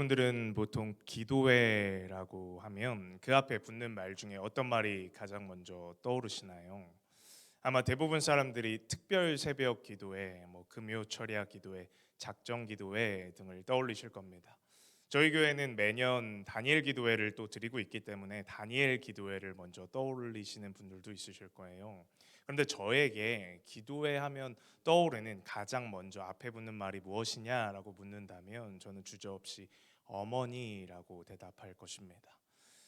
여러분들은 보통 기도회라고 하면 그 앞에 붙는 말 중에 어떤 말이 가장 먼저 떠오르시나요? 아마 대부분 사람들이 특별 새벽 기도회, 금요 철야 기도회, 작정 기도회 등을 떠올리실 겁니다. 저희 교회는 매년 다니엘 기도회를 또 드리고 있기 때문에 다니엘 기도회를 먼저 떠올리시는 분들도 있으실 거예요. 그런데 저에게 기도회 하면 떠오르는 가장 먼저 앞에 붙는 말이 무엇이냐라고 묻는다면 저는 주저없이 어머니라고 대답할 것입니다.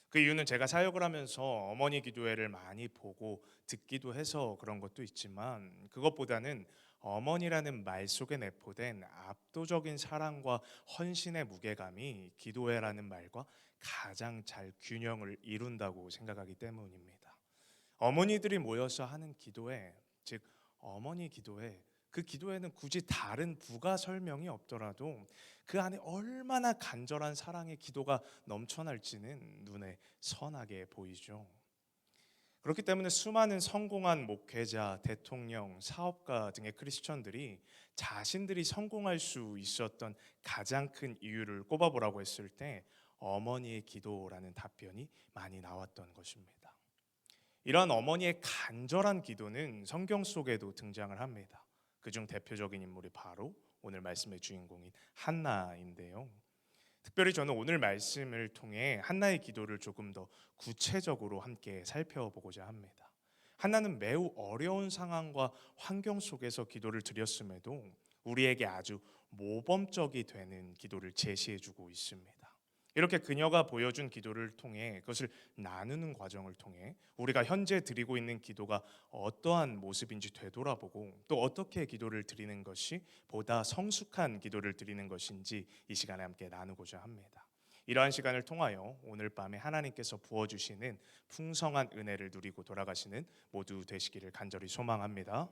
그 이유는 제가 사역을 하면서 어머니 기도회를 많이 보고 듣기도 해서 그런 것도 있지만, 그것보다는 어머니라는 말 속에 내포된 압도적인 사랑과 헌신의 무게감이 기도회라는 말과 가장 잘 균형을 이룬다고 생각하기 때문입니다. 어머니들이 모여서 하는 기도회, 즉 어머니 기도회, 그 기도회는 굳이 다른 부가 설명이 없더라도 그 안에 얼마나 간절한 사랑의 기도가 넘쳐날지는 눈에 선하게 보이죠. 그렇기 때문에 수많은 성공한 목회자, 대통령, 사업가 등의 크리스천들이 자신들이 성공할 수 있었던 가장 큰 이유를 꼽아보라고 했을 때 어머니의 기도라는 답변이 많이 나왔던 것입니다. 이러한 어머니의 간절한 기도는 성경 속에도 등장을 합니다. 그중 대표적인 인물이 바로 오늘 말씀의 주인공인 한나인데요. 특별히 저는 오늘 말씀을 통해 한나의 기도를 조금 더 구체적으로 함께 살펴보고자 합니다. 한나는 매우 어려운 상황과 환경 속에서 기도를 드렸음에도 우리에게 아주 모범적이 되는 기도를 제시해주고 있습니다. 이렇게 그녀가 보여준 기도를 통해, 그것을 나누는 과정을 통해 우리가 현재 드리고 있는 기도가 어떠한 모습인지 되돌아보고, 또 어떻게 기도를 드리는 것이 보다 성숙한 기도를 드리는 것인지 이 시간에 함께 나누고자 합니다. 이러한 시간을 통하여 오늘 밤에 하나님께서 부어주시는 풍성한 은혜를 누리고 돌아가시는 모두 되시기를 간절히 소망합니다.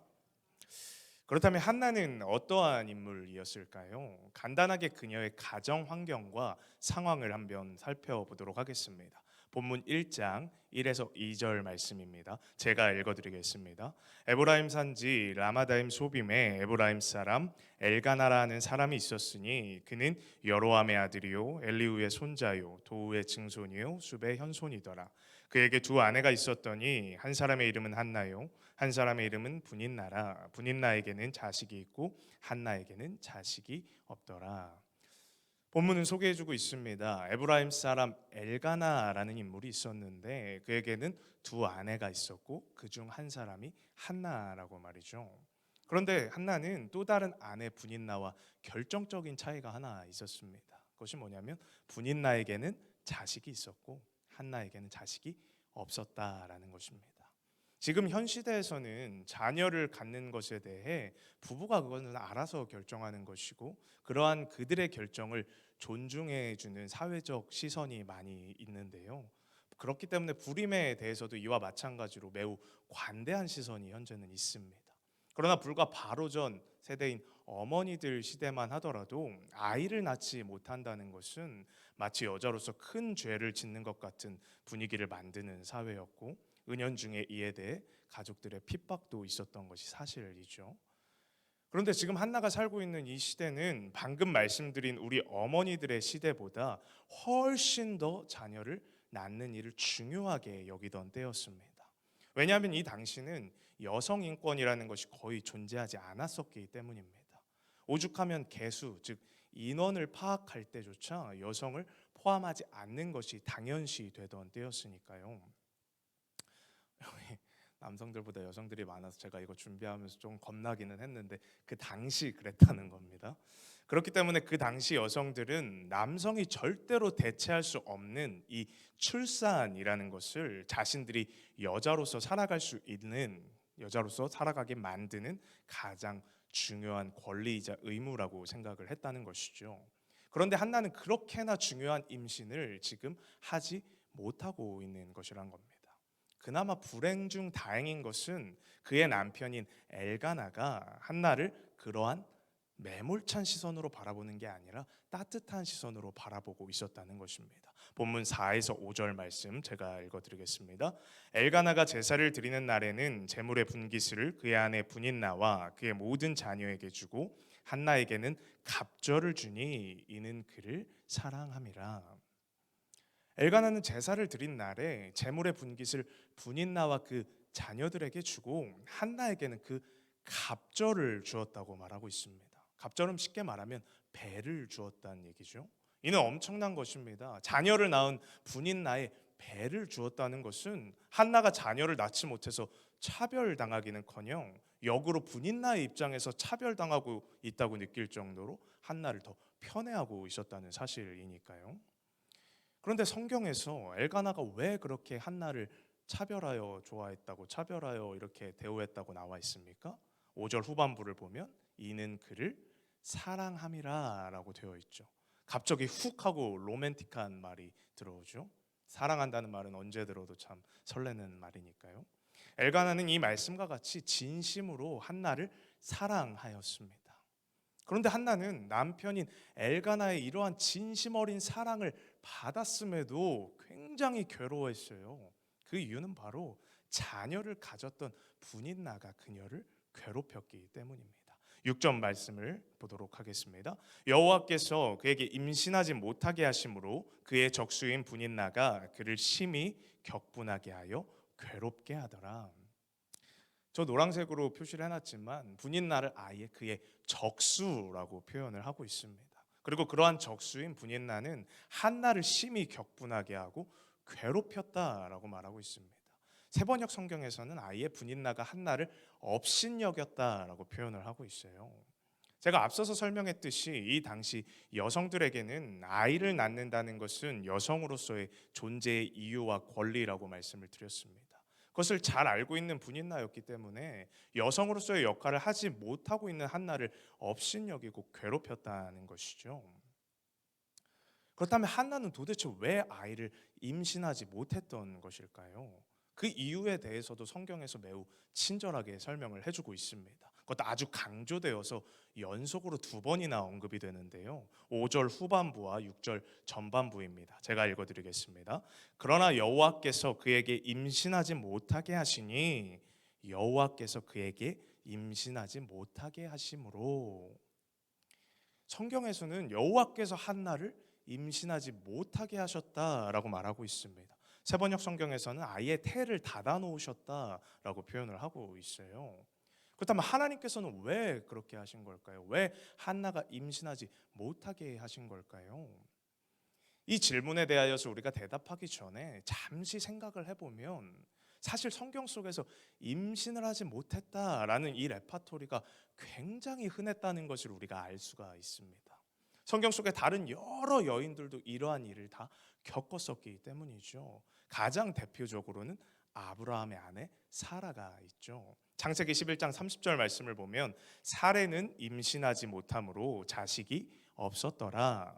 그렇다면 한나는 어떠한 인물이었을까요? 간단하게 그녀의 가정 환경과 상황을 한번 살펴보도록 하겠습니다. 본문 1장 1에서 2절 말씀입니다. 제가 읽어드리겠습니다. 에브라임 산지 라마다임 소빔에 에브라임 사람 엘가나라는 사람이 있었으니 그는 여로함의 아들이요 엘리우의 손자요 도우의 증손이요 숲의 현손이더라. 그에게 두 아내가 있었더니 한 사람의 이름은 한나요 한 사람의 이름은 분인나라. 분인나에게는 자식이 있고 한나에게는 자식이 없더라. 본문은 소개해주고 있습니다. 에브라임 사람 엘가나라는 인물이 있었는데 그에게는 두 아내가 있었고 그중 한 사람이 한나라고 말이죠. 그런데 한나는 또 다른 아내 분인나와 결정적인 차이가 하나 있었습니다. 그것이 뭐냐면 분인나에게는 자식이 있었고 한나에게는 자식이 없었다라는 것입니다. 지금 현 시대에서는 자녀를 갖는 것에 대해 부부가 그거는 알아서 결정하는 것이고, 그러한 그들의 결정을 존중해 주는 사회적 시선이 많이 있는데요. 그렇기 때문에 불임에 대해서도 이와 마찬가지로 매우 관대한 시선이 현재는 있습니다. 그러나 불과 바로 전 세대인 어머니들 시대만 하더라도 아이를 낳지 못한다는 것은 마치 여자로서 큰 죄를 짓는 것 같은 분위기를 만드는 사회였고, 은연중에 이에 대해 가족들의 핍박도 있었던 것이 사실이죠. 그런데 지금 한나가 살고 있는 이 시대는 방금 말씀드린 우리 어머니들의 시대보다 훨씬 더 자녀를 낳는 일을 중요하게 여기던 때였습니다. 왜냐하면 이 당시는 여성 인권이라는 것이 거의 존재하지 않았었기 때문입니다. 오죽하면 개수, 즉 인원을 파악할 때조차 여성을 포함하지 않는 것이 당연시 되던 때였으니까요. 남성들보다 여성들이 많아서 제가 이거 준비하면서 좀 겁나기는 했는데 그 당시 그랬다는 겁니다. 그렇기 때문에 그 당시 여성들은 남성이 절대로 대체할 수 없는 이 출산이라는 것을 자신들이 여자로서 살아갈 수 있는, 여자로서 살아가게 만드는 가장 중요한 권리이자 의무라고 생각을 했다는 것이죠. 그런데 한나는 그렇게나 중요한 임신을 지금 하지 못하고 있는 것이란 겁니다. 그나마 불행 중 다행인 것은 그의 남편인 엘가나가 한나를 그러한 매몰찬 시선으로 바라보는 게 아니라 따뜻한 시선으로 바라보고 있었다는 것입니다. 본문 4에서 5절 말씀 제가 읽어드리겠습니다. 엘가나가 제사를 드리는 날에는 제물의 분깃을 그의 아내 분인나와 그의 모든 자녀에게 주고 한나에게는 갑절을 주니 이는 그를 사랑함이라. 엘가나는 제사를 드린 날에 제물의 분깃을 분인나와 그 자녀들에게 주고 한나에게는 그 갑절을 주었다고 말하고 있습니다. 갑절은 쉽게 말하면 배를 주었다는 얘기죠. 이는 엄청난 것입니다. 자녀를 낳은 분인나의 배를 주었다는 것은 한나가 자녀를 낳지 못해서 차별당하기는커녕 역으로 분인나의 입장에서 차별당하고 있다고 느낄 정도로 한나를 더 편애하고 있었다는 사실이니까요. 그런데 성경에서 엘가나가 왜 그렇게 한나를 차별하여 좋아했다고, 차별하여 이렇게 대우했다고 나와 있습니까? 5절 후반부를 보면 이는 그를 사랑함이라라고 되어 있죠. 갑자기 훅 하고 로맨틱한 말이 들어오죠. 사랑한다는 말은 언제 들어도 참 설레는 말이니까요. 엘가나는 이 말씀과 같이 진심으로 한나를 사랑하였습니다. 그런데 한나는 남편인 엘가나의 이러한 진심 어린 사랑을 받았음에도 굉장히 괴로워했어요. 그 이유는 바로 자녀를 가졌던 분인나가 그녀를 괴롭혔기 때문입니다. 6절 말씀을 보도록 하겠습니다. 여호와께서 그에게 임신하지 못하게 하심으로 그의 적수인 분인나가 그를 심히 격분하게 하여 괴롭게 하더라. 저 노란색으로 표시를 해놨지만 분인나를 아예 그의 적수라고 표현을 하고 있습니다. 그리고 그러한 적수인 분인나는 한나를 심히 격분하게 하고 괴롭혔다라고 말하고 있습니다. 세번역 성경에서는 아예 분인나가 한나를 업신여겼다라고 표현을 하고 있어요. 제가 앞서서 설명했듯이 이 당시 여성들에게는 아이를 낳는다는 것은 여성으로서의 존재의 이유와 권리라고 말씀을 드렸습니다. 그것을 잘 알고 있는 분인나였기 때문에 여성으로서의 역할을 하지 못하고 있는 한나를 업신여기고 괴롭혔다는 것이죠. 그렇다면 한나는 도대체 왜 아이를 임신하지 못했던 것일까요? 그 이유에 대해서도 성경에서 매우 친절하게 설명을 해주고 있습니다. 그것도 아주 강조되어서 연속으로 2번이나 언급이 되는데요. 5절 후반부와 6절 전반부입니다. 제가 읽어드리겠습니다. 그러나 여호와께서 그에게 임신하지 못하게 하시니 여호와께서 그에게 임신하지 못하게 하심으로. 성경에서는 여호와께서 한나를 임신하지 못하게 하셨다라고 말하고 있습니다. 세번역 성경에서는 아예 태를 닫아 놓으셨다라고 표현을 하고 있어요. 그렇다면 하나님께서는 왜 그렇게 하신 걸까요? 왜 한나가 임신하지 못하게 하신 걸까요? 이 질문에 대하여서 우리가 대답하기 전에 잠시 생각을 해보면 사실 성경 속에서 임신을 하지 못했다라는 이 레파토리가 굉장히 흔했다는 것을 우리가 알 수가 있습니다. 성경 속의 다른 여러 여인들도 이러한 일을 다 겪었었기 때문이죠. 가장 대표적으로는 아브라함의 아내 사라가 있죠. 창세기 11장 30절 말씀을 보면 사레는 임신하지 못함으로 자식이 없었더라.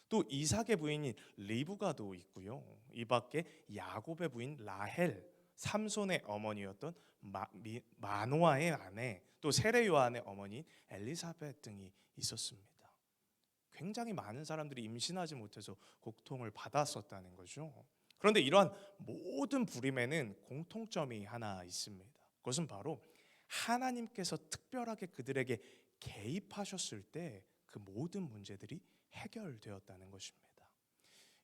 또 이삭의 부인인 리브가도 있고요. 이 밖에 야곱의 부인 라헬, 삼손의 어머니였던 마노아의 아내, 또 세례 요한의 어머니 엘리사벳 등이 있었습니다. 굉장히 많은 사람들이 임신하지 못해서 고통을 받았었다는 거죠. 그런데 이러한 모든 불임에는 공통점이 하나 있습니다. 그것은 바로 하나님께서 특별하게 그들에게 개입하셨을 때 그 모든 문제들이 해결되었다는 것입니다.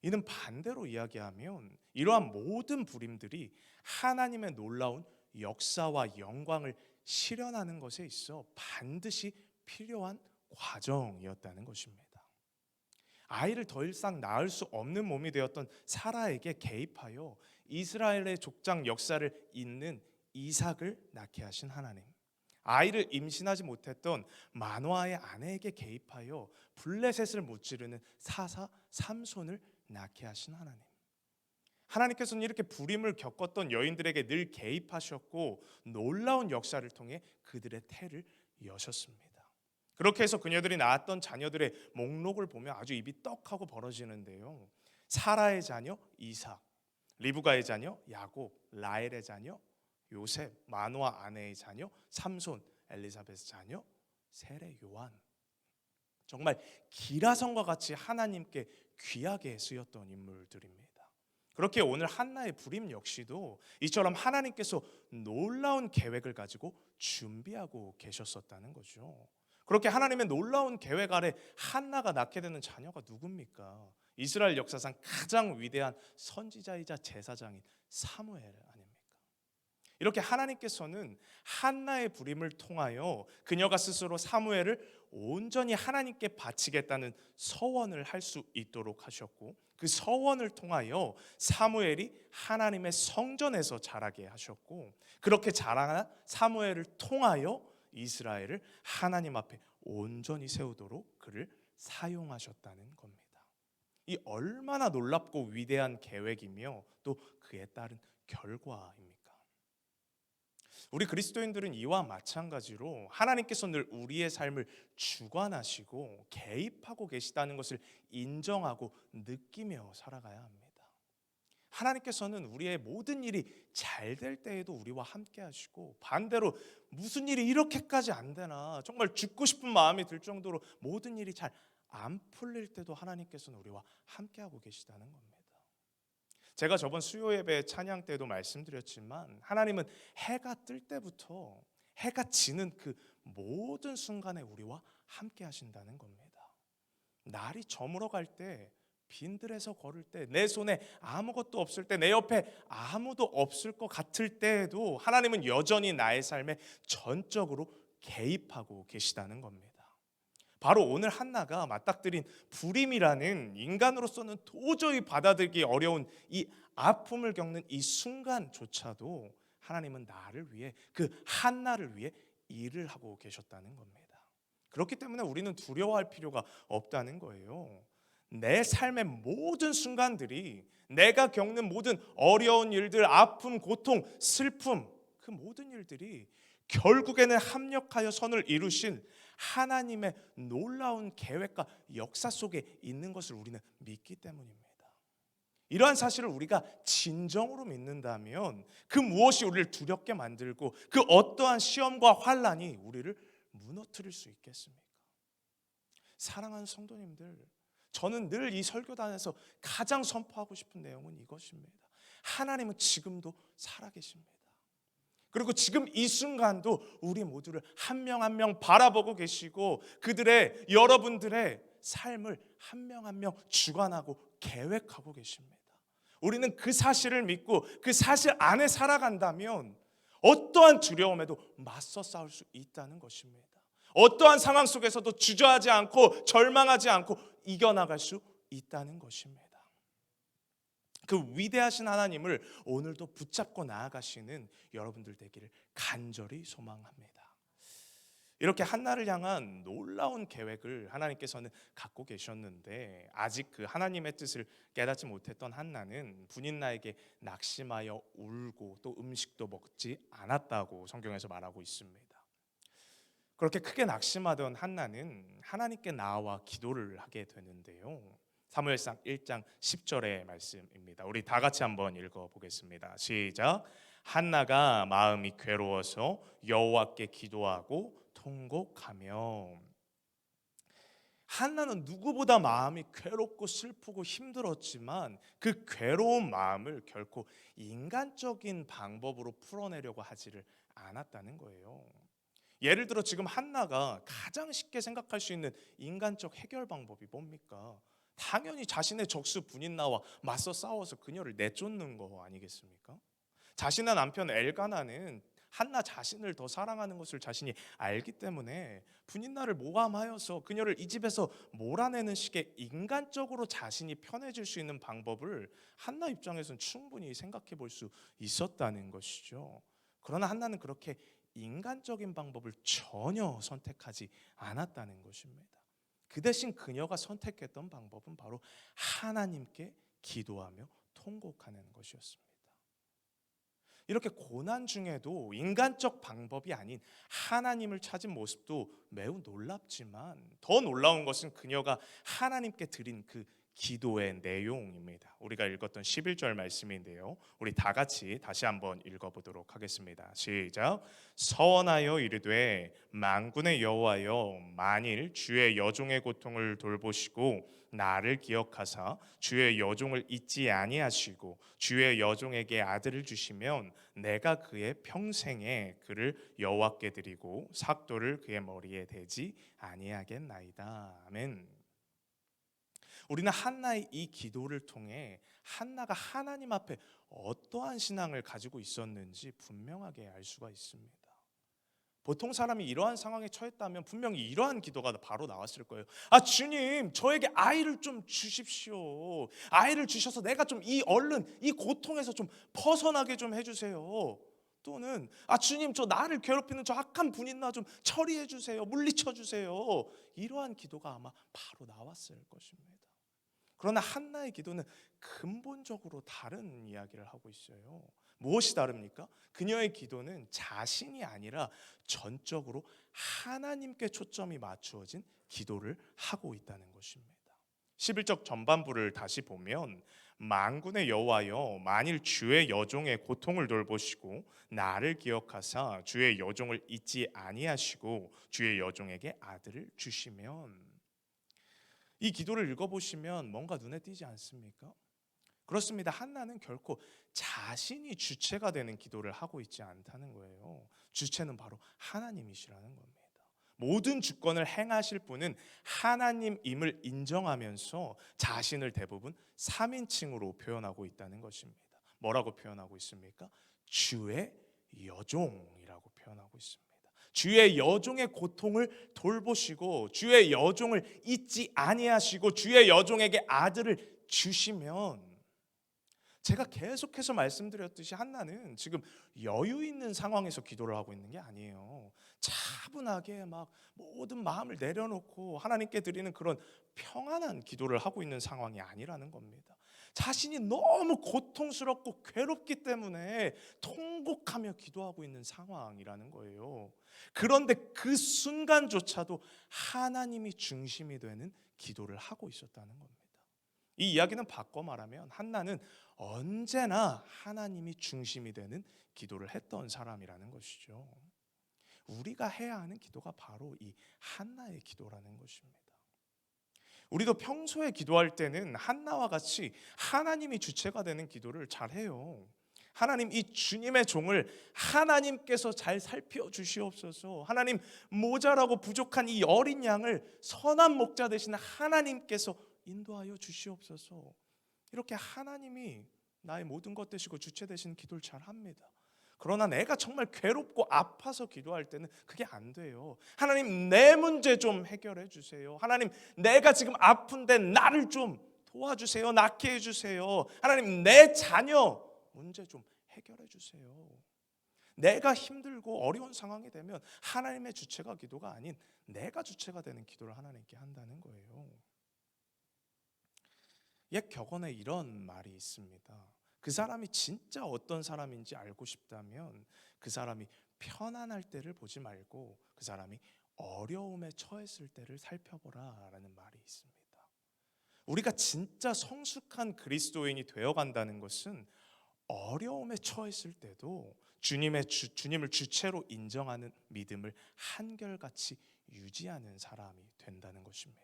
이는 반대로 이야기하면 이러한 모든 불임들이 하나님의 놀라운 역사와 영광을 실현하는 것에 있어 반드시 필요한 과정이었다는 것입니다. 아이를 더 이상 낳을 수 없는 몸이 되었던 사라에게 개입하여 이스라엘의 족장 역사를 잇는 이삭을 낳게 하신 하나님, 아이를 임신하지 못했던 마노아의 아내에게 개입하여 블레셋을 무찌르는 사사 삼손을 낳게 하신 하나님, 하나님께서는 이렇게 불임을 겪었던 여인들에게 늘 개입하셨고 놀라운 역사를 통해 그들의 태를 여셨습니다. 그렇게 해서 그녀들이 낳았던 자녀들의 목록을 보면 아주 입이 떡하고 벌어지는데요. 사라의 자녀 이삭, 리브가의 자녀 야곱, 라헬의 자녀 요셉, 마노아 아내의 자녀 삼손, 엘리사벳의 자녀 세례 요한. 정말 기라성과 같이 하나님께 귀하게 쓰였던 인물들입니다. 그렇게 오늘 한나의 불임 역시도 이처럼 하나님께서 놀라운 계획을 가지고 준비하고 계셨었다는 거죠. 그렇게 하나님의 놀라운 계획 아래 한나가 낳게 되는 자녀가 누굽니까? 이스라엘 역사상 가장 위대한 선지자이자 제사장인 사무엘 아닙니까? 이렇게 하나님께서는 한나의 부림을 통하여 그녀가 스스로 사무엘을 온전히 하나님께 바치겠다는 서원을 할 수 있도록 하셨고, 그 서원을 통하여 사무엘이 하나님의 성전에서 자라게 하셨고, 그렇게 자라나 사무엘을 통하여 이스라엘을 하나님 앞에 온전히 세우도록 그를 사용하셨다는 겁니다. 이 얼마나 놀랍고 위대한 계획이며 또 그에 따른 결과입니까? 우리 그리스도인들은 이와 마찬가지로 하나님께서 늘 우리의 삶을 주관하시고 개입하고 계시다는 것을 인정하고 느끼며 살아가야 합니다. 하나님께서는 우리의 모든 일이 잘 될 때에도 우리와 함께 하시고, 반대로 무슨 일이 이렇게까지 안 되나 정말 죽고 싶은 마음이 들 정도로 모든 일이 잘 안 풀릴 때도 하나님께서는 우리와 함께 하고 계시다는 겁니다. 제가 저번 수요 예배 찬양 때도 말씀드렸지만, 하나님은 해가 뜰 때부터 해가 지는 그 모든 순간에 우리와 함께 하신다는 겁니다. 날이 저물어 갈 때, 빈들에서 걸을 때, 내 손에 아무것도 없을 때, 내 옆에 아무도 없을 것 같을 때에도 하나님은 여전히 나의 삶에 전적으로 개입하고 계시다는 겁니다. 바로 오늘 한나가 맞닥뜨린 불임이라는 인간으로서는 도저히 받아들이기 어려운 이 아픔을 겪는 이 순간조차도 하나님은 나를 위해, 그 한나를 위해 일을 하고 계셨다는 겁니다. 그렇기 때문에 우리는 두려워할 필요가 없다는 거예요. 내 삶의 모든 순간들이, 내가 겪는 모든 어려운 일들, 아픔, 고통, 슬픔, 그 모든 일들이 결국에는 합력하여 선을 이루신 하나님의 놀라운 계획과 역사 속에 있는 것을 우리는 믿기 때문입니다. 이러한 사실을 우리가 진정으로 믿는다면 그 무엇이 우리를 두렵게 만들고 그 어떠한 시험과 환난이 우리를 무너뜨릴 수 있겠습니까? 사랑하는 성도님들, 저는 늘 이 설교단에서 가장 선포하고 싶은 내용은 이것입니다. 하나님은 지금도 살아계십니다. 그리고 지금 이 순간도 우리 모두를 한 명 한 명 바라보고 계시고, 그들의, 여러분들의 삶을 한 명 한 명 주관하고 계획하고 계십니다. 우리는 그 사실을 믿고 그 사실 안에 살아간다면 어떠한 두려움에도 맞서 싸울 수 있다는 것입니다. 어떠한 상황 속에서도 주저하지 않고 절망하지 않고 이겨나갈 수 있다는 것입니다. 그 위대하신 하나님을 오늘도 붙잡고 나아가시는 여러분들 되기를 간절히 소망합니다. 이렇게 한나를 향한 놀라운 계획을 하나님께서는 갖고 계셨는데, 아직 그 하나님의 뜻을 깨닫지 못했던 한나는 분인나에게 낙심하여 울고 또 음식도 먹지 않았다고 성경에서 말하고 있습니다. 그렇게 크게 낙심하던 한나는 하나님께 나와 기도를 하게 되는데요. 사무엘상 1장 10절의 말씀입니다. 우리 다 같이 한번 읽어보겠습니다. 시작. 한나가 마음이 괴로워서 여호와께 기도하고 통곡하며. 한나는 누구보다 마음이 괴롭고 슬프고 힘들었지만 그 괴로운 마음을 결코 인간적인 방법으로 풀어내려고 하지를 않았다는 거예요. 예를 들어 지금 한나가 가장 쉽게 생각할 수 있는 인간적 해결 방법이 뭡니까? 당연히 자신의 적수 분인나와 맞서 싸워서 그녀를 내쫓는 거 아니겠습니까? 자신의 남편 엘가나는 한나 자신을 더 사랑하는 것을 자신이 알기 때문에 분인나를 모함하여서 그녀를 이 집에서 몰아내는 식의 인간적으로 자신이 편해질 수 있는 방법을 한나 입장에서는 충분히 생각해 볼 수 있었다는 것이죠. 그러나 한나는 그렇게 인간적인 방법을 전혀 선택하지 않았다는 것입니다. 그 대신 그녀가 선택했던 방법은 바로 하나님께 기도하며 통곡하는 것이었습니다. 이렇게 고난 중에도 인간적 방법이 아닌 하나님을 찾은 모습도 매우 놀랍지만, 더 놀라운 것은 그녀가 하나님께 드린 그 기도의 내용입니다. 우리가 읽었던 11절 말씀인데요. 우리 다 같이 다시 한번 읽어보도록 하겠습니다. 시작. 서원하여 이르되 만군의 여호와여, 만일 주의 여종의 고통을 돌보시고 나를 기억하사 주의 여종을 잊지 아니하시고 주의 여종에게 아들을 주시면 내가 그의 평생에 그를 여호와께 드리고 삭도를 그의 머리에 대지 아니하겠나이다. 아멘. 우리는 한나의 이 기도를 통해 한나가 하나님 앞에 어떠한 신앙을 가지고 있었는지 분명하게 알 수가 있습니다. 보통 사람이 이러한 상황에 처했다면 분명히 이러한 기도가 바로 나왔을 거예요. 주님, 저에게 아이를 좀 주십시오. 아이를 주셔서 내가 좀 얼른 이 고통에서 좀 벗어나게 좀 해주세요. 또는 주님, 저 나를 괴롭히는 저 악한 분 있나 좀 처리해 주세요. 물리쳐 주세요. 이러한 기도가 아마 바로 나왔을 것입니다. 그러나 한나의 기도는 근본적으로 다른 이야기를 하고 있어요. 무엇이 다릅니까? 그녀의 기도는 자신이 아니라 전적으로 하나님께 초점이 맞추어진 기도를 하고 있다는 것입니다. 11절 전반부를 다시 보면 만군의 여호와여, 만일 주의 여종의 고통을 돌보시고 나를 기억하사 주의 여종을 잊지 아니하시고 주의 여종에게 아들을 주시면, 이 기도를 읽어보시면 뭔가 눈에 띄지 않습니까? 그렇습니다. 한나는 결코 자신이 주체가 되는 기도를 하고 있지 않다는 거예요. 주체는 바로 하나님이시라는 겁니다. 모든 주권을 행하실 분은 하나님임을 인정하면서 자신을 대부분 3인칭으로 표현하고 있다는 것입니다. 뭐라고 표현하고 있습니까? 주의 여종이라고 표현하고 있습니다. 주의 여종의 고통을 돌보시고 주의 여종을 잊지 아니하시고 주의 여종에게 아들을 주시면, 제가 계속해서 말씀드렸듯이 한나는 지금 여유 있는 상황에서 기도를 하고 있는 게 아니에요. 차분하게 막 모든 마음을 내려놓고 하나님께 드리는 그런 평안한 기도를 하고 있는 상황이 아니라는 겁니다. 자신이 너무 고통스럽고 괴롭기 때문에 통곡하며 기도하고 있는 상황이라는 거예요. 그런데 그 순간조차도 하나님이 중심이 되는 기도를 하고 있었다는 겁니다. 이 이야기는 바꿔 말하면 한나는 언제나 하나님이 중심이 되는 기도를 했던 사람이라는 것이죠. 우리가 해야 하는 기도가 바로 이 한나의 기도라는 것입니다. 우리도 평소에 기도할 때는 한나와 같이 하나님이 주체가 되는 기도를 잘해요. 하나님, 이 주님의 종을 하나님께서 잘 살펴주시옵소서. 하나님, 모자라고 부족한 이 어린 양을 선한 목자 되신 하나님께서 인도하여 주시옵소서. 이렇게 하나님이 나의 모든 것 되시고 주체 되신 기도를 잘합니다. 그러나 내가 정말 괴롭고 아파서 기도할 때는 그게 안 돼요. 하나님, 내 문제 좀 해결해 주세요. 하나님, 내가 지금 아픈데 나를 좀 도와주세요. 낫게 해주세요. 하나님, 내 자녀 문제 좀 해결해 주세요. 내가 힘들고 어려운 상황이 되면 하나님의 주체가 기도가 아닌 내가 주체가 되는 기도를 하나님께 한다는 거예요. 옛 격언에 이런 말이 있습니다. 그 사람이 진짜 어떤 사람인지 알고 싶다면 그 사람이 편안할 때를 보지 말고 그 사람이 어려움에 처했을 때를 살펴보라 라는 말이 있습니다. 우리가 진짜 성숙한 그리스도인이 되어간다는 것은 어려움에 처했을 때도 주님을 주체로 인정하는 믿음을 한결같이 유지하는 사람이 된다는 것입니다.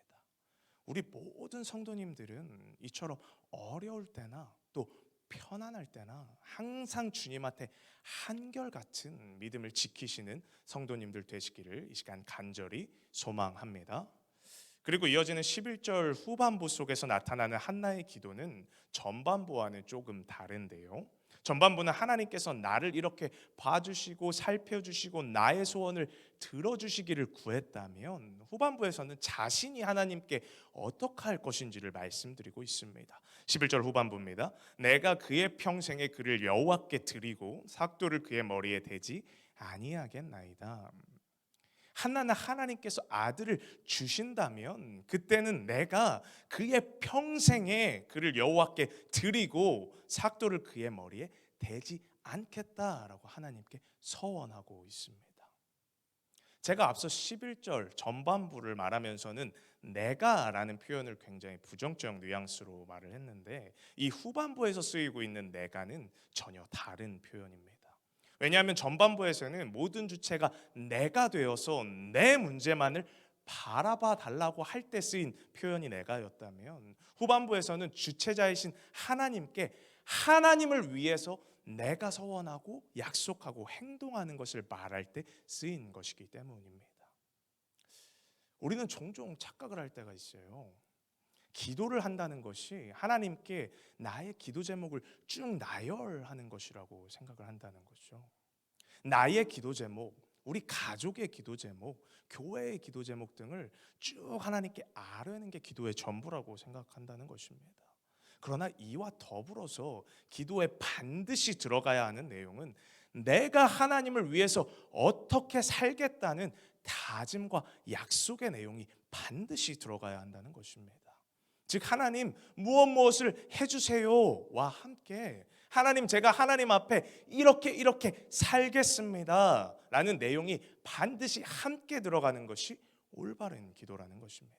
우리 모든 성도님들은 이처럼 어려울 때나 또 편안할 때나 항상 주님한테 한결같은 믿음을 지키시는 성도님들 되시기를 이 시간 간절히 소망합니다. 그리고 이어지는 11절 후반부 속에서 나타나는 한나의 기도는 전반부와는 조금 다른데요. 전반부는 하나님께서 나를 이렇게 봐주시고 살펴주시고 나의 소원을 들어주시기를 구했다면, 후반부에서는 자신이 하나님께 어떻게 할 것인지를 말씀드리고 있습니다. 11절 후반부입니다. 내가 그의 평생에 그를 여호와께 드리고 삭도를 그의 머리에 대지 아니하겠나이다. 한나는 하나님께서 아들을 주신다면 그때는 내가 그의 평생에 그를 여호와께 드리고 삭도를 그의 머리에 대지 않겠다라고 하나님께 서원하고 있습니다. 제가 앞서 11절 전반부를 말하면서는 내가라는 표현을 굉장히 부정적 뉘앙스로 말을 했는데, 이 후반부에서 쓰이고 있는 내가는 전혀 다른 표현입니다. 왜냐하면 전반부에서는 모든 주체가 내가 되어서 내 문제만을 바라봐 달라고 할 때 쓰인 표현이 내가였다면, 후반부에서는 주체자이신 하나님께 하나님을 위해서 내가 서원하고 약속하고 행동하는 것을 말할 때 쓰인 것이기 때문입니다. 우리는 종종 착각을 할 때가 있어요. 기도를 한다는 것이 하나님께 나의 기도 제목을 쭉 나열하는 것이라고 생각을 한다는 거죠. 나의 기도 제목, 우리 가족의 기도 제목, 교회의 기도 제목 등을 쭉 하나님께 아뢰는 게 기도의 전부라고 생각한다는 것입니다. 그러나 이와 더불어서 기도에 반드시 들어가야 하는 내용은 내가 하나님을 위해서 어떻게 살겠다는 다짐과 약속의 내용이 반드시 들어가야 한다는 것입니다. 즉 하나님 무엇을 해주세요와 함께 하나님 제가 하나님 앞에 이렇게 살겠습니다 라는 내용이 반드시 함께 들어가는 것이 올바른 기도라는 것입니다.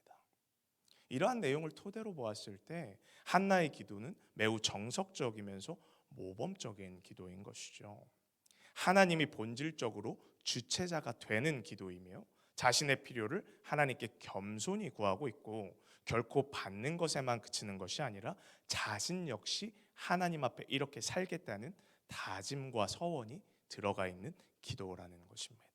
이러한 내용을 토대로 보았을 때 한나의 기도는 매우 정석적이면서 모범적인 기도인 것이죠. 하나님이 본질적으로 주체자가 되는 기도이며 자신의 필요를 하나님께 겸손히 구하고 있고, 결코 받는 것에만 그치는 것이 아니라 자신 역시 하나님 앞에 이렇게 살겠다는 다짐과 서원이 들어가 있는 기도라는 것입니다.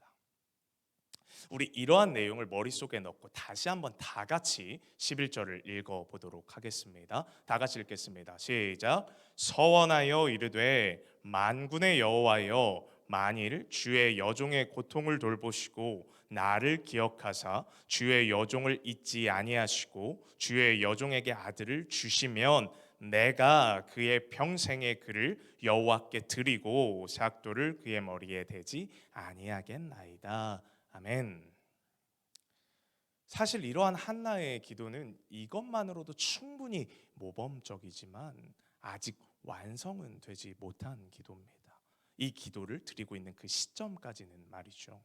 우리 이러한 내용을 머릿속에 넣고 다시 한번 다 같이 11절을 읽어보도록 하겠습니다. 다 같이 읽겠습니다. 시작. 서원하여 이르되 만군의 여호와여, 만일 주의 여종의 고통을 돌보시고 나를 기억하사 주의 여종을 잊지 아니하시고 주의 여종에게 아들을 주시면 내가 그의 평생의 그를 여호와께 드리고 삭도를 그의 머리에 대지 아니하겠나이다. 아멘. 사실 이러한 한나의 기도는 이것만으로도 충분히 모범적이지만 아직 완성은 되지 못한 기도입니다. 이 기도를 드리고 있는 그 시점까지는 말이죠.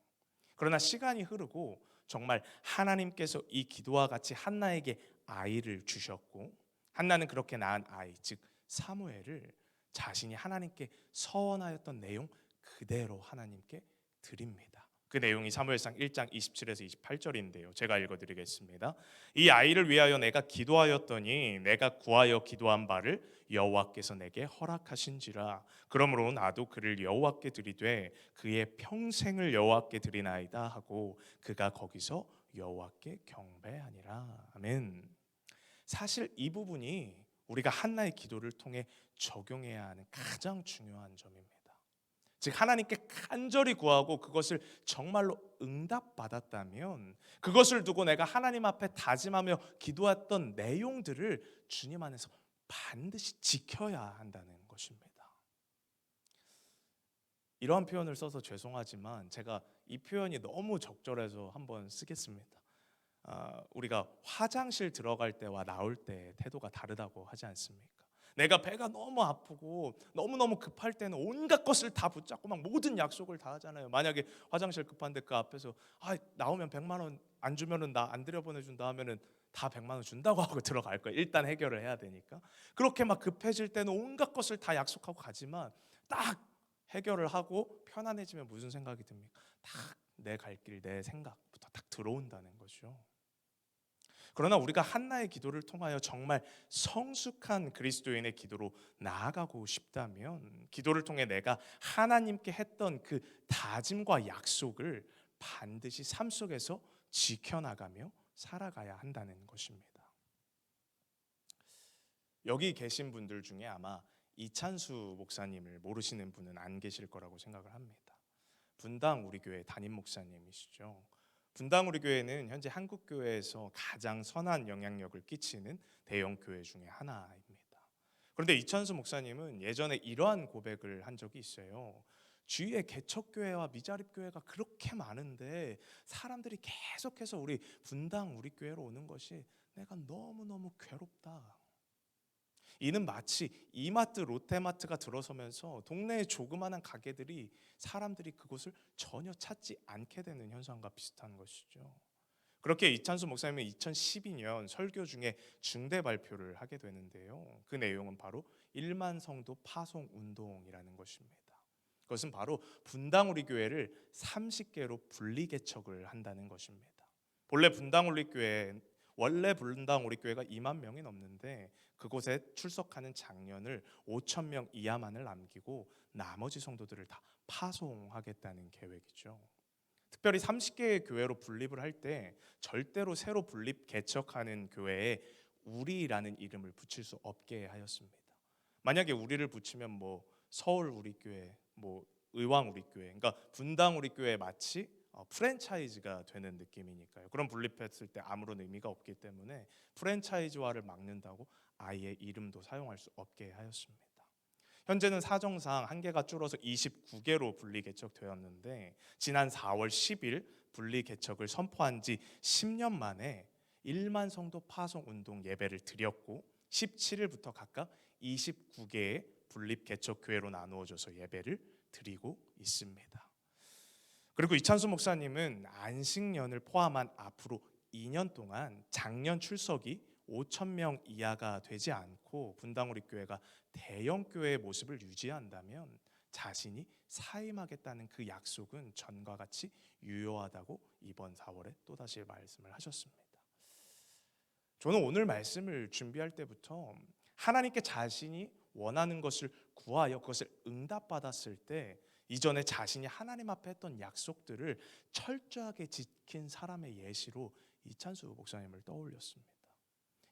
그러나 시간이 흐르고 정말 하나님께서 이 기도와 같이 한나에게 아이를 주셨고, 한나는 그렇게 낳은 아이 즉 사무엘을 자신이 하나님께 서원하였던 내용 그대로 하나님께 드립니다. 그 내용이 사무엘상 1장 27에서 28절인데요. 제가 읽어드리겠습니다. 이 아이를 위하여 내가 기도하였더니 내가 구하여 기도한 바를 여호와께서 내게 허락하신지라. 그러므로 나도 그를 여호와께 드리되 그의 평생을 여호와께 드리나이다 하고 그가 거기서 여호와께 경배하니라. 아멘. 사실 이 부분이 우리가 한나의 기도를 통해 적용해야 하는 가장 중요한 점입니다. 즉 하나님께 간절히 구하고 그것을 정말로 응답받았다면 그것을 두고 내가 하나님 앞에 다짐하며 기도했던 내용들을 주님 안에서 반드시 지켜야 한다는 것입니다. 이러한 표현을 써서 죄송하지만 제가 이 표현이 너무 적절해서 한번 쓰겠습니다. 우리가 화장실 들어갈 때와 나올 때 태도가 다르다고 하지 않습니까? 내가 배가 너무 아프고 너무너무 급할 때는 온갖 것을 다 붙잡고 막 모든 약속을 다 하잖아요. 만약에 화장실 급한데 그 앞에서 나오면 100만 원 안 주면은 나 안 들여보내준다 하면은 다 100만 원 준다고 하고 들어갈 거예요. 일단 해결을 해야 되니까. 그렇게 막 급해질 때는 온갖 것을 다 약속하고 가지만 딱 해결을 하고 편안해지면 무슨 생각이 듭니까? 딱 내 갈 길, 내 생각부터 딱 들어온다는 거죠. 그러나 우리가 한나의 기도를 통하여 정말 성숙한 그리스도인의 기도로 나아가고 싶다면 기도를 통해 내가 하나님께 했던 그 다짐과 약속을 반드시 삶 속에서 지켜나가며 살아가야 한다는 것입니다. 여기 계신 분들 중에 아마 이찬수 목사님을 모르시는 분은 안 계실 거라고 생각을 합니다. 분당 우리 교회 담임 목사님이시죠. 분당 우리 교회는 현재 한국 교회에서 가장 선한 영향력을 끼치는 대형 교회 중에 하나입니다. 그런데 이찬수 목사님은 예전에 이러한 고백을 한 적이 있어요. 주위에 개척교회와 미자립교회가 그렇게 많은데 사람들이 계속해서 우리 분당 우리 교회로 오는 것이 내가 너무너무 괴롭다. 이는 마치 이마트, 롯데마트가 들어서면서 동네의 조그마한 가게들이 사람들이 그곳을 전혀 찾지 않게 되는 현상과 비슷한 것이죠. 그렇게 이찬수 목사님은 2012년 설교 중에 중대 발표를 하게 되는데요. 그 내용은 바로 1만 성도 파송 운동이라는 것입니다. 그것은 바로 분당 우리 교회를 30개로 분리 개척을 한다는 것입니다. 원래 분당 우리 교회가 2만 명이 넘는데 그곳에 출석하는 장년을 5천 명 이하만을 남기고 나머지 성도들을 다 파송하겠다는 계획이죠. 특별히 30개의 교회로 분립을 할 때 절대로 새로 분립 개척하는 교회에 우리라는 이름을 붙일 수 없게 하였습니다. 만약에 우리를 붙이면 뭐 서울 우리 교회, 뭐 의왕 우리 교회, 그러니까 분당 우리 교회 마치 프랜차이즈가 되는 느낌이니까요. 그런 분립했을 때 아무런 의미가 없기 때문에 프랜차이즈화를 막는다고 아예 이름도 사용할 수 없게 하였습니다. 현재는 사정상 한계가 줄어서 29개로 분리 개척되었는데 지난 4월 10일 분리 개척을 선포한 지 10년 만에 1만 성도 파송 운동 예배를 드렸고 17일부터 각각 29개의 분립 개척 교회로 나누어져서 예배를 드리고 있습니다. 그리고 이찬수 목사님은 안식년을 포함한 앞으로 2년 동안 작년 출석이 5천 명 이하가 되지 않고 분당 우리 교회가 대형 교회의 모습을 유지한다면 자신이 사임하겠다는 그 약속은 전과 같이 유효하다고 이번 4월에 또다시 말씀을 하셨습니다. 저는 오늘 말씀을 준비할 때부터 하나님께 자신이 원하는 것을 구하여 그것을 응답받았을 때 이전에 자신이 하나님 앞에 했던 약속들을 철저하게 지킨 사람의 예시로 이찬수 목사님을 떠올렸습니다.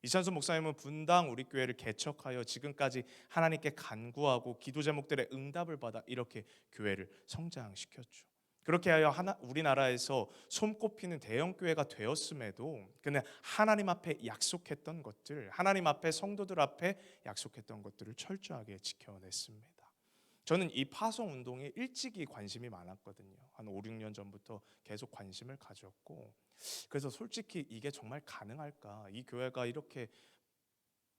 이찬수 목사님은 분당 우리 교회를 개척하여 지금까지 하나님께 간구하고 기도 제목들의 응답을 받아 이렇게 교회를 성장시켰죠. 그렇게 하여 우리나라에서 손꼽히는 대형 교회가 되었음에도 그는 하나님 앞에 약속했던 것들, 하나님 앞에 성도들 앞에 약속했던 것들을 철저하게 지켜냈습니다. 저는 이 파송 운동에 일찍이 관심이 많았거든요. 한 5, 6년 전부터 계속 관심을 가졌고 그래서 솔직히 이게 정말 가능할까? 이 교회가 이렇게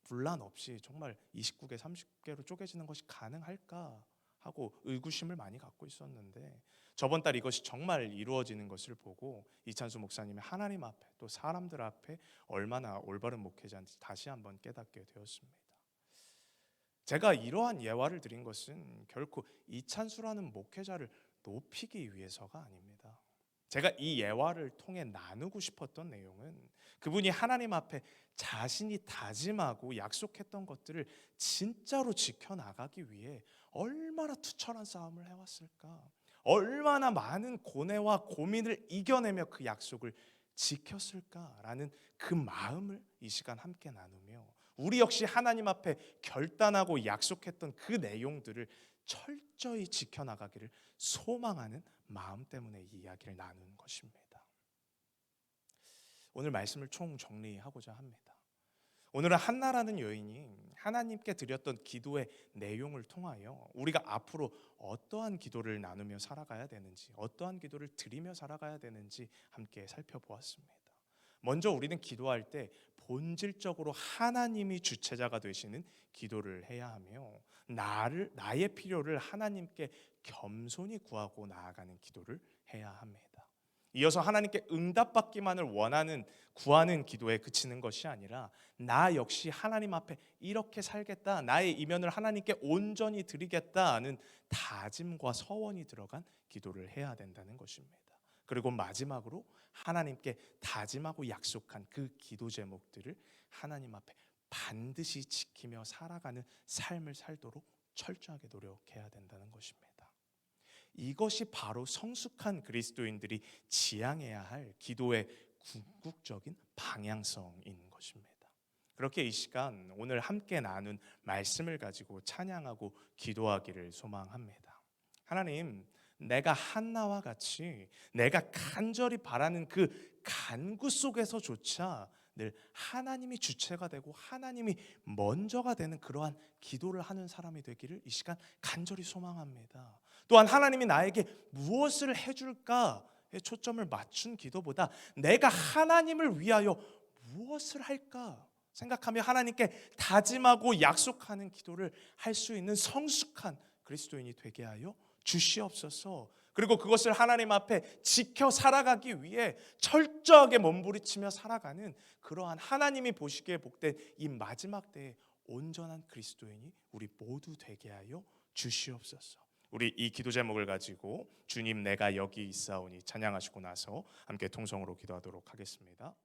분란 없이 정말 29개, 30개로 쪼개지는 것이 가능할까? 하고 의구심을 많이 갖고 있었는데 저번 달 이것이 정말 이루어지는 것을 보고 이찬수 목사님이 하나님 앞에 또 사람들 앞에 얼마나 올바른 목회자인지 다시 한번 깨닫게 되었습니다. 제가 이러한 예화를 드린 것은 결코 이찬수라는 목회자를 높이기 위해서가 아닙니다. 제가 이 예화를 통해 나누고 싶었던 내용은 그분이 하나님 앞에 자신이 다짐하고 약속했던 것들을 진짜로 지켜나가기 위해 얼마나 투철한 싸움을 해왔을까, 얼마나 많은 고뇌와 고민을 이겨내며 그 약속을 지켰을까라는 그 마음을 이 시간 함께 나누며 우리 역시 하나님 앞에 결단하고 약속했던 그 내용들을 철저히 지켜나가기를 소망하는 마음 때문에 이 이야기를 나누는 것입니다. 오늘 말씀을 총정리하고자 합니다. 오늘은 한나라는 여인이 하나님께 드렸던 기도의 내용을 통하여 우리가 앞으로 어떠한 기도를 나누며 살아가야 되는지, 어떠한 기도를 드리며 살아가야 되는지 함께 살펴보았습니다. 먼저 우리는 기도할 때 본질적으로 하나님이 주체자가 되시는 기도를 해야 하며 나의 필요를 하나님께 겸손히 구하고 나아가는 기도를 해야 합니다. 이어서 하나님께 응답받기만을 구하는 기도에 그치는 것이 아니라 나 역시 하나님 앞에 이렇게 살겠다, 나의 이면을 하나님께 온전히 드리겠다 하는 다짐과 서원이 들어간 기도를 해야 된다는 것입니다. 그리고 마지막으로 하나님께 다짐하고 약속한 그 기도 제목들을 하나님 앞에 반드시 지키며 살아가는 삶을 살도록 철저하게 노력해야 된다는 것입니다. 이것이 바로 성숙한 그리스도인들이 지향해야 할 기도의 궁극적인 방향성인 것입니다. 그렇게 이 시간 오늘 함께 나눈 말씀을 가지고 찬양하고 기도하기를 소망합니다. 하나님, 내가 한나와 같이 내가 간절히 바라는 그 간구 속에서조차 늘 하나님이 주체가 되고 하나님이 먼저가 되는 그러한 기도를 하는 사람이 되기를 이 시간 간절히 소망합니다. 또한 하나님이 나에게 무엇을 해줄까에 초점을 맞춘 기도보다 내가 하나님을 위하여 무엇을 할까 생각하며 하나님께 다짐하고 약속하는 기도를 할 수 있는 성숙한 그리스도인이 되게 하여 주시옵소서. 그리고 그것을 하나님 앞에 지켜 살아가기 위해 철저하게 몸부림치며 살아가는 그러한 하나님이 보시기에 복된 이 마지막 때의 온전한 그리스도인이 우리 모두 되게 하여 주시옵소서. 우리 이 기도 제목을 가지고 주님 내가 여기 있사오니 찬양하시고 나서 함께 통성으로 기도하도록 하겠습니다.